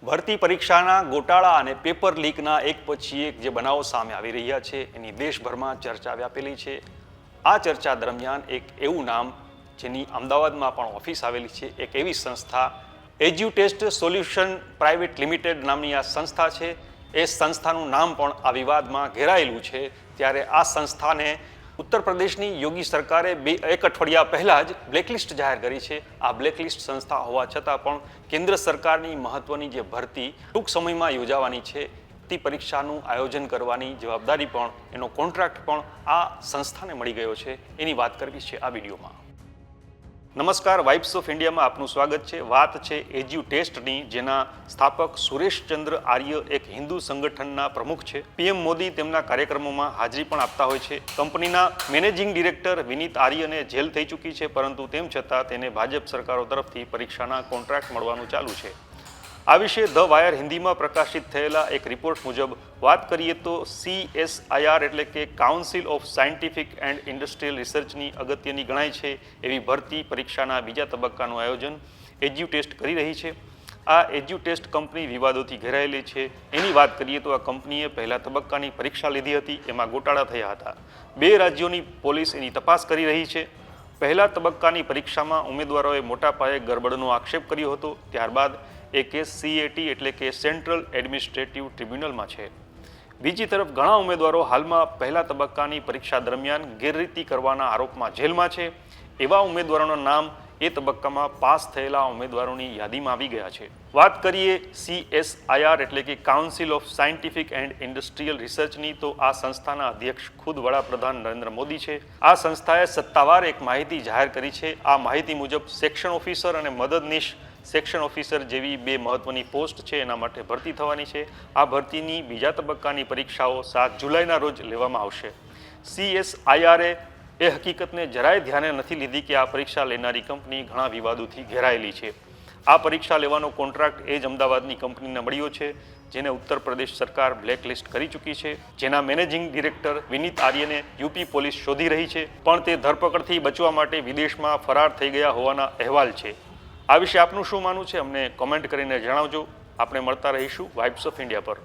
ભરતી પરીક્ષાના ગોટાળા અને પેપર લીકના એક પછી એક જે બનાવો સામે આવી રહ્યા છે એની દેશભરમાં ચર્ચા વ્યાપેલી છે। આ ચર્ચા દરમિયાન એક એવું નામ જેની અમદાવાદમાં પણ ઓફિસ આવેલી છે, એક એવી સંસ્થા એજ્યુટેસ્ટ સોલ્યુશન પ્રાઇવેટ લિમિટેડ નામની આ સંસ્થા છે। એ સંસ્થાનું નામ પણ આ વિવાદમાં ઘેરાયેલું છે। ત્યારે આ સંસ્થાને ઉત્તર પ્રદેશની યોગી સરકારે એક અઠવાડિયા પહેલાં જ બ્લેકલિસ્ટ જાહેર કરી છે। આ બ્લેકલિસ્ટ સંસ્થા હોવા છતાં પણ કેન્દ્ર સરકારની મહત્વની જે ભરતી ટૂંક સમયમાં યોજાવાની છે તે પરીક્ષાનું આયોજન કરવાની જવાબદારી પણ એનો કોન્ટ્રાક્ટ પણ આ સંસ્થાને મળી ગયો છે। એની વાત કરવી છે આ વિડીયોમાં। નમસ્કાર, વાઇબ્સ ઓફ ઇન્ડિયામાં આપનું સ્વાગત છે। વાત છે એજ્યુટેસ્ટની, જેના સ્થાપક સુરેશચંદ્ર આર્ય એક હિન્દુ સંગઠનના પ્રમુખ છે। પીએમ મોદી તેમના કાર્યક્રમોમાં હાજરી પણ આપતા હોય છે। કંપનીના મેનેજિંગ ડિરેક્ટર વિનીત આર્યને જેલ થઈ ચૂકી છે, પરંતુ તેમ છતાં તેને ભાજપ સરકારો તરફથી પરીક્ષાના કોન્ટ્રાક્ટ મળવાનું ચાલુ છે। આ વિશે ધ વાયર હિન્દીમાં પ્રકાશિત થયેલા એક રિપોર્ટ મુજબ વાત કરીએ તો CSIR એટલે કે council of scientific and industrial રિસર્ચની અગત્યની ગણાય છે એવી ભરતી પરીક્ષાના બીજા તબક્કાનું આયોજન એજ્યુટેસ્ટ કરી રહી છે। આ એજ્યુટેસ્ટ કંપની વિવાદોથી ઘેરાયેલી છે। એની વાત કરીએ તો આ કંપનીએ પહેલા તબક્કાની પરીક્ષા લીધી હતી, એમાં ગોટાળા થયા હતા। 2 રાજ્યોની પોલીસ એની તપાસ કરી રહી છે। પહેલા તબક્કાની પરીક્ષામાં ઉમેદવારોએ મોટા પાયે ગરબડનો આક્ષેપ કર્યો હતો। ત્યારબાદ એ કેસ CAT એટલે કે સેન્ટ્રલ એડમિનિસ્ટ્રેટિવ ટ્રિબ્યુનલમાં છે। બીજી તરફ ઘણા ઉમેદવારો હાલમાં પહેલા તબક્કાની પરીક્ષા દરમિયાન ગેરરીતિ કરવાના આરોપમાં જેલમાં છે। એવા ઉમેદવારોના નામ એ તબક્કામાં પાસ થયેલા ઉમેદવારોની યાદીમાં આવી ગયા છે। વાત કરીએ CSIR એટલે કે council of scientific and industrial રિસર્ચની, તો આ સંસ્થાના અધ્યક્ષ ખુદ વડાપ્રધાન નરેન્દ્ર મોદી છે। આ સંસ્થાએ સત્તાવાર એક માહિતી જાહેર કરી છે। આ માહિતી મુજબ સેક્શન ઓફિસર અને મદદનીશ સેક્શન ઓફિસર જેવી 2 મહત્વની પોસ્ટ છે એના માટે ભરતી થવાની છે। આ ભરતીની બીજા તબક્કાની પરીક્ષાઓ 7 જુલાઈના રોજ લેવામાં આવશે। CSIR એ હકીકતને જરાય ધ્યાને નથી લીધી કે આ પરીક્ષા લેનારી કંપની ઘણા વિવાદોથી ઘેરાયેલી છે। આ પરીક્ષા લેવાનો કોન્ટ્રાક્ટ એ જ અમદાવાદની કંપનીને મળ્યો છે, જેને ઉત્તર પ્રદેશ સરકાર બ્લેકલિસ્ટ કરી ચૂકી છે। જેના મેનેજિંગ ડિરેક્ટર વિનીત આર્યને યુપી પોલીસ શોધી રહી છે, પણ તે ધરપકડથી બચવા માટે વિદેશમાં ફરાર થઈ ગયા હોવાના અહેવાલ છે। આ વિશે આપનું શું માનવું છે અમને કોમેન્ટ કરીને જણાવજો। આપણે મળતા રહીશું વાઇબ્સ ઓફ ઇન્ડિયા પર।